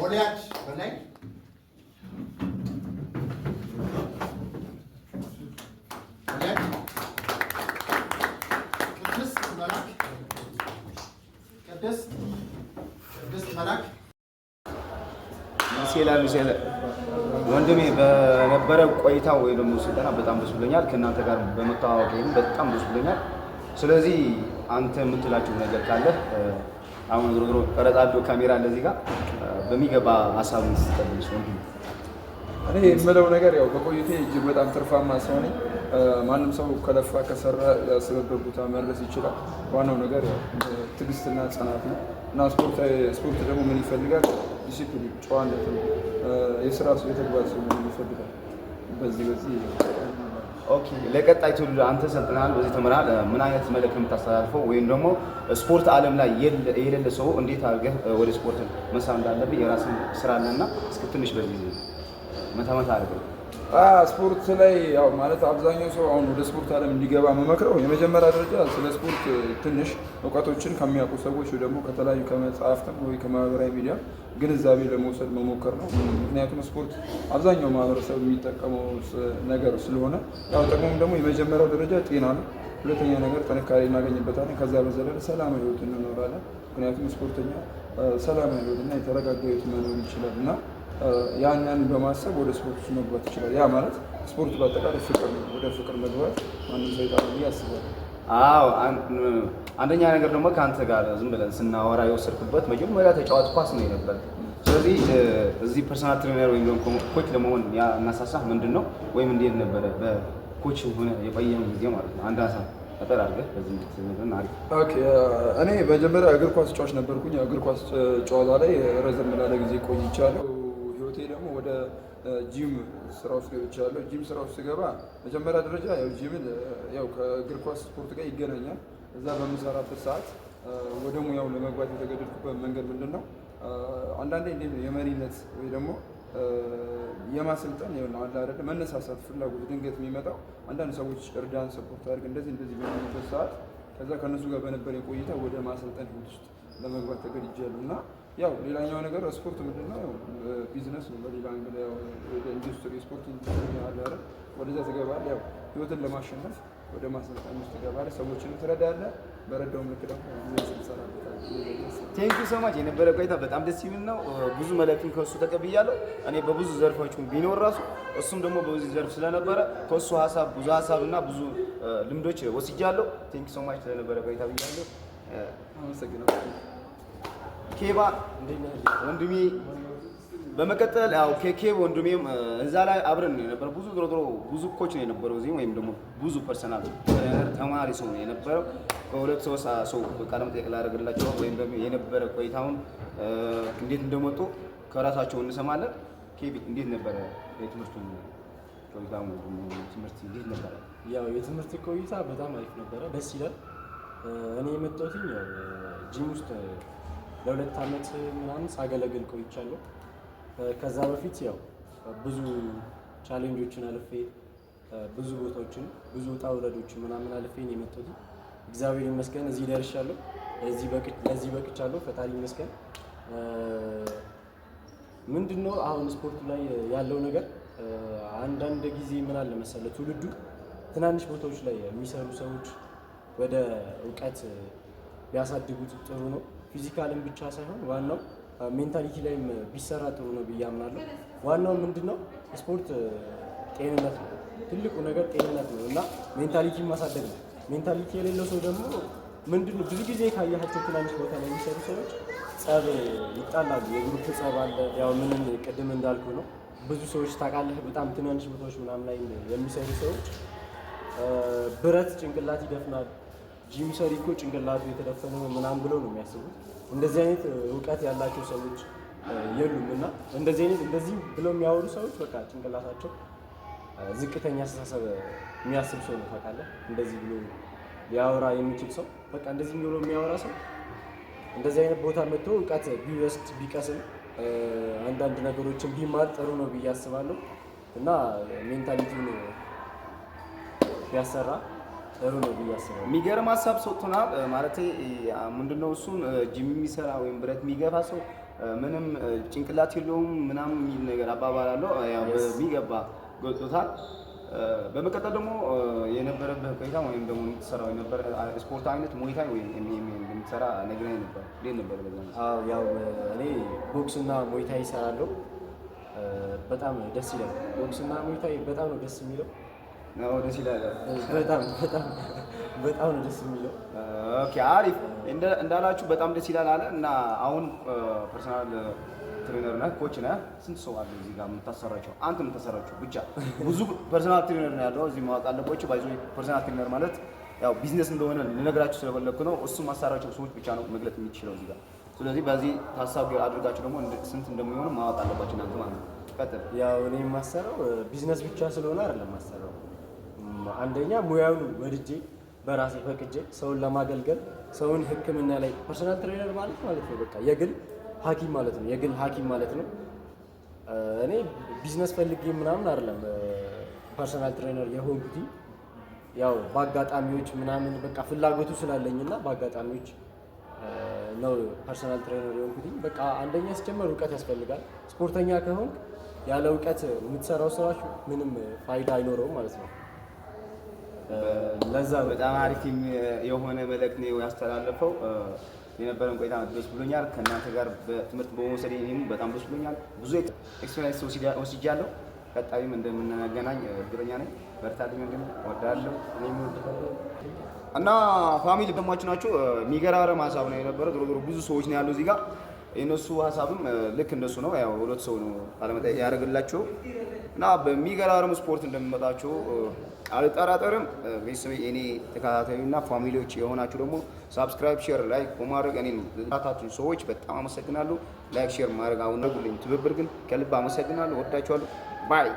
ጎልያድ በላይ ቅድስት መላክ ሚሴላ ወንድሜ በነበረ ቆይታ ወይ ደግሞ ስልጠና በጣም ደስ ብሎኛል። ከእናንተ ጋር በመተዋወቅ በጣም ደስ ብሎኛል። ስለዚህ አንተ የምትላቸው ነገር ካለ አሁን ድሮ ቀረጻለሁ ካሜራ እንደዚህ ጋር በሚገባ ሀሳብ እንስጠልሽ ወንድሜ። እኔ የምለው ነገር ያው በቆይቴ እጅግ በጣም ትርፋማ ሰው ነኝ። ማንም ሰው ከለፋ ከሰራ ያሰበበት ቦታ መድረስ ይችላል። ዋናው ነገር ያው ትዕግስትና ጽናት ነው እና ስፖርት ደግሞ ምን ይፈልጋል? ዲሲፕሊን፣ ጨዋነት፣ የስራ ሰው የተግባር ሰው ምን ይፈልጋል? በዚህ ኦኬ። ለቀጣይ ትውልድ አንተ ሰልጥናል፣ በዚህ ተመራል። ምን አይነት መልእክት የምታስተላልፈው ወይም ደግሞ ስፖርት ዓለም ላይ የሌለ ሰው እንዴት አድርገህ ወደ ስፖርት መሳብ እንዳለብህ የራስን ስራ አለና እስኪ ትንሽ በዚህ መታመት አድርገው። ስፖርት ላይ ያው ማለት አብዛኛው ሰው አሁን ወደ ስፖርት ዓለም እንዲገባ መመክረው የመጀመሪያ ደረጃ ስለ ስፖርት ትንሽ እውቀቶችን ከሚያውቁ ሰዎች ወይ ደግሞ ከተለያዩ ከመጽሐፍትም ወይ ከማህበራዊ ሚዲያ ግንዛቤ ለመውሰድ መሞከር ነው። ምክንያቱም ስፖርት አብዛኛው ማህበረሰብ የሚጠቀመው ነገር ስለሆነ ያው ጥቅሙም ደግሞ የመጀመሪያው ደረጃ ጤና ነው። ሁለተኛ ነገር ጥንካሬ እናገኝበታለን። ከዛ በዘለለ ሰላማዊ ህይወት እንኖራለን። ምክንያቱም ስፖርተኛ ሰላማዊ ህይወትና የተረጋጋ ህይወት መኖር ይችላል እና ያን በማሰብ ወደ ስፖርት ውስጥ መግባት ይችላል። ያ ማለት ስፖርት በአጠቃላይ ፍቅር ነው። ወደ ፍቅር መግባት ማንም ሰው ይጣላል ብዬ አስባለሁ። አዎ አንደኛ ነገር ደግሞ ከአንተ ጋር ዝም ብለን ስናወራ የወሰድኩበት መጀመሪያ ተጫዋች ኳስ ነው የነበረ። ስለዚህ እዚህ ፐርሰናል ትሬነር ወይም ደግሞ ኮች ለመሆን ያነሳሳህ ምንድን ነው? ወይም እንዴት ነበረ በኮች ሆነ የቆየህን ጊዜ ማለት ነው? አንድ ሀሳብ ፈጠር አድርገህ በዚህ ምትነግረን አሪፍ። ኦኬ እኔ መጀመሪያ እግር ኳስ ተጫዋች ነበርኩኝ። እግር ኳስ ጨዋታ ላይ ረዘም ላለ ጊዜ ቆይቻለሁ። ህይወቴ ደግሞ ወደ ጂም ስራ ውስጥ ገብቻለሁ። ጂም ስራ ውስጥ ስገባ መጀመሪያ ደረጃ ያው ጂምን ያው ከእግር ኳስ ስፖርት ጋር ይገናኛል። እዛ በምሰራበት ሰዓት ወደ ሙያው ለመግባት የተገደድኩበት መንገድ ምንድን ነው? አንዳንዴ እንዴት ነው የመሪነት ወይ ደግሞ የማሰልጠን ይሆን አለ አይደል መነሳሳት ፍላጎት ድንገት የሚመጣው አንዳንድ ሰዎች እርዳን ሰፖርት አድርግ እንደዚህ በሚሉበት ሰዓት ከዛ ከነሱ ጋር በነበረ ቆይታ ወደ ማሰልጠን ህይወት ውስጥ ለመግባት ተገድጃለሁ እና ያው ሌላኛው ነገር ስፖርት ምንድነው? ያው ቢዝነስ ነው። በሌላ አንግል ያው ኢንዱስትሪ ስፖርት ኢንዱስትሪ አለ አይደል? ወደዛ ትገባለህ። ያው ህይወትን ለማሸነፍ ወደ ማሰልጠን ውስጥ ትገባለህ። ሰዎችን ትረዳለህ። በረዳው ምክር ደግሞ ቴንክ ዩ ሶ ማች። የነበረ ቆይታ በጣም ደስ የሚል ነው። ብዙ መልእክትን ከእሱ ተቀብያለሁ። እኔ በብዙ ዘርፎች ቢኖር ራሱ እሱም ደግሞ በብዙ ዘርፍ ስለነበረ ከእሱ ብዙ ሀሳብና ብዙ ልምዶች ወስጃለሁ። ቴንክ ዩ ሶ ማች ስለነበረ ቆይታ ብያለሁ። አመሰግናለሁ። ኬባ ወንድሜ በመቀጠል ያው ኬብ ወንድሜም እዛ ላይ አብረን ነው የነበረው። ብዙ ኮች ነው የነበረው እዚህ ወይም ደግሞ ብዙ ፐርሰናል ተማሪ ሰው ነው የነበረው። ከሁለት ሶስት ሰው ቃለ መጠይቅ ላደርግላቸው ወይም ደግሞ የነበረ ቆይታውን እንዴት እንደመጡ ከራሳቸው እንሰማለን። ኬቢ እንዴት ነበረ የትምህርቱ ቆይታ? ትምህርት እንዴት ነበረ? ያው የትምህርት ቆይታ በጣም አሪፍ ነበረ፣ ደስ ይላል። እኔ የመጣሁት ጂም ውስጥ ለ2 ዓመት ምናምን ሳገለግል ቆይቻለሁ። ከዛ በፊት ያው ብዙ ቻሌንጆችን አልፌ ብዙ ቦታዎችን ብዙ ውጣ ውረዶችን ምናምን አልፌ ነው የመጣሁት። እግዚአብሔር ይመስገን እዚህ ደርሻለሁ። ለዚህ በቅቻለሁ። ፈጣሪ ይመስገን። ምንድነው አሁን ስፖርቱ ላይ ያለው ነገር አንዳንድ ጊዜ ምን አለ መሰለህ ትውልዱ ትናንሽ ቦታዎች ላይ የሚሰሩ ሰዎች ወደ እውቀት ቢያሳድጉት ጥሩ ነው። ፊዚካልን ብቻ ሳይሆን ዋናው ሜንታሊቲ ላይም ቢሰራ ጥሩ ነው ብዬ አምናለሁ። ዋናው ምንድነው ስፖርት ጤንነት ነው። ትልቁ ነገር ጤንነት ነው እና ሜንታሊቲ ማሳደግ ነው። ሜንታሊቲ የሌለው ሰው ደግሞ ምንድነው ብዙ ጊዜ ካያቸው ትናንሽ ቦታ ላይ የሚሰሩ ሰዎች ጸብ ይጣላሉ። የግሩፕ ጸብ አለ። ያው ምንም ቅድም እንዳልኩ ነው። ብዙ ሰዎች ታውቃለህ፣ በጣም ትናንሽ ቦታዎች ምናምን ላይ የሚሰሩ ሰዎች ብረት ጭንቅላት ይደፍናል። ጂም ሰሪ እኮ ጭንቅላቱ የተደፈነ ምናምን ብለው ነው የሚያስቡት። እንደዚህ አይነት እውቀት ያላቸው ሰዎች የሉም እና እንደዚህ ብለው የሚያወሩ ሰዎች በቃ ጭንቅላታቸው ዝቅተኛ አስተሳሰብ የሚያስብ ሰው ነው ታውቃለህ። እንደዚህ ብሎ ሊያወራ የሚችል ሰው በቃ እንደዚህ ብሎ የሚያወራ ሰው እንደዚህ አይነት ቦታ መጥቶ እውቀት ቢወስድ ቢቀስም አንዳንድ ነገሮችን ቢማር ጥሩ ነው ብዬ አስባለሁ እና ሜንታሊቲውን ቢያሰራ ጥሩ ነው ብዬ አስባለሁ። የሚገርም ሀሳብ ሰጥቶናል። ማለት ምንድነው እሱን ጂም የሚሰራ ወይም ብረት የሚገፋ ሰው ምንም ጭንቅላት የለውም ምናምን የሚል ነገር አባባል አለው። ያው በሚገባ ገልጾታል። በመቀጠል ደግሞ የነበረብህ ቆይታ ወይም ደግሞ የምትሰራው የነበረ ስፖርት አይነት ሙay thai ወይም የምትሰራ ነግረኸኝ ነበር። እንዴት ነበር በዛ? አዎ ያው እኔ ቦክስ እና ሙay thai እሰራለሁ። በጣም ደስ ይላል። ቦክስ እና ሙay thai በጣም ነው ደስ የሚለው። ነው ደስ ይላል። በጣም ነው ደስ የሚለው። ኦኬ አሪፍ እንዳላችሁ በጣም ደስ ይላል አለ እና አሁን ፐርሰናል ትሬነር ነህ፣ ኮች ነህ። ስንት ሰው አለ እዚህ ጋር የምታሰራቸው? አንተ የምታሰራቸው ብቻ ብዙ ፐርሰናል ትሬነር ነው ያለው እዚህ ማወቅ አለባችሁ። ባይዞ ፐርሰናል ትሬነር ማለት ያው ቢዝነስ እንደሆነ ልነግራችሁ ስለፈለኩ ነው። እሱ ማሰራቸው ሰዎች ብቻ ነው መግለጥ የሚችለው እዚህ ጋር። ስለዚህ በዚህ ታሳቢ አድርጋችሁ ደግሞ ስንት እንደሚሆኑ ማወቅ አለባችሁ እናንተ ማለት ነው። ቀጥል። ያው እኔ የማሰራው ቢዝነስ ብቻ ስለሆነ አይደለም የማሰራው። አንደኛ ሙያውን ወድጄ በራሴ ፈቅጄ ሰውን ለማገልገል ሰውን ሕክምና ላይ ፐርሰናል ትሬነር ማለት ነው በቃ የግል ሐኪም ማለት ነው። የግል ሐኪም ማለት ነው። እኔ ቢዝነስ ፈልጌ ምናምን አይደለም ፐርሰናል ትሬነር የሆንኩት። ያው በአጋጣሚዎች ምናምን በቃ ፍላጎቱ ስላለኝና በአጋጣሚዎች ነው ፐርሰናል ትሬነር የሆንኩት። በቃ አንደኛ ሲጀመር እውቀት ያስፈልጋል። ስፖርተኛ ከሆንክ ያለ እውቀት የምትሰራው ስራሽ ምንም ፋይዳ አይኖረውም ማለት ነው። ለዛ በጣም አሪፍ የሆነ መልእክት ነው ያስተላለፈው። የነበረን ቆይታ ደስ ብሎኛል። ከእናንተ ጋር በትምህርት በመውሰድ እኔም በጣም ደስ ብሎኛል። ብዙ ኤክስፔሪንስ ወስጃለሁ። ቀጣይም እንደምንገናኝ እርግጠኛ ነኝ። በርታልኝ ወንድም፣ እወዳለሁ። እና ፋሚሊ ደማችሁ ናችሁ። የሚገራረም ሀሳብ ነው የነበረው። ድሮ ብዙ ሰዎች ነው ያለው እዚህ ጋር። የነሱ ሀሳብም ልክ እንደሱ ነው። ያው ሁለት ሰው ነው ቃለመጠይቅ ያደረግላቸው እና በሚገራረም ስፖርት እንደሚመጣቸው አልጠራጠርም። ቤተሰብ እኔ ተከታታዩና ፋሚሊዎች የሆናችሁ ደግሞ ሳብስክራይብ፣ ሼር፣ ላይክ በማድረግ እኔን ታታችሁ ሰዎች በጣም አመሰግናለሁ። ላይክ ሼር ማድረግ አሁን ነጉልኝ። ትብብር ግን ከልብ አመሰግናለሁ። ወዳችኋለሁ። ባይ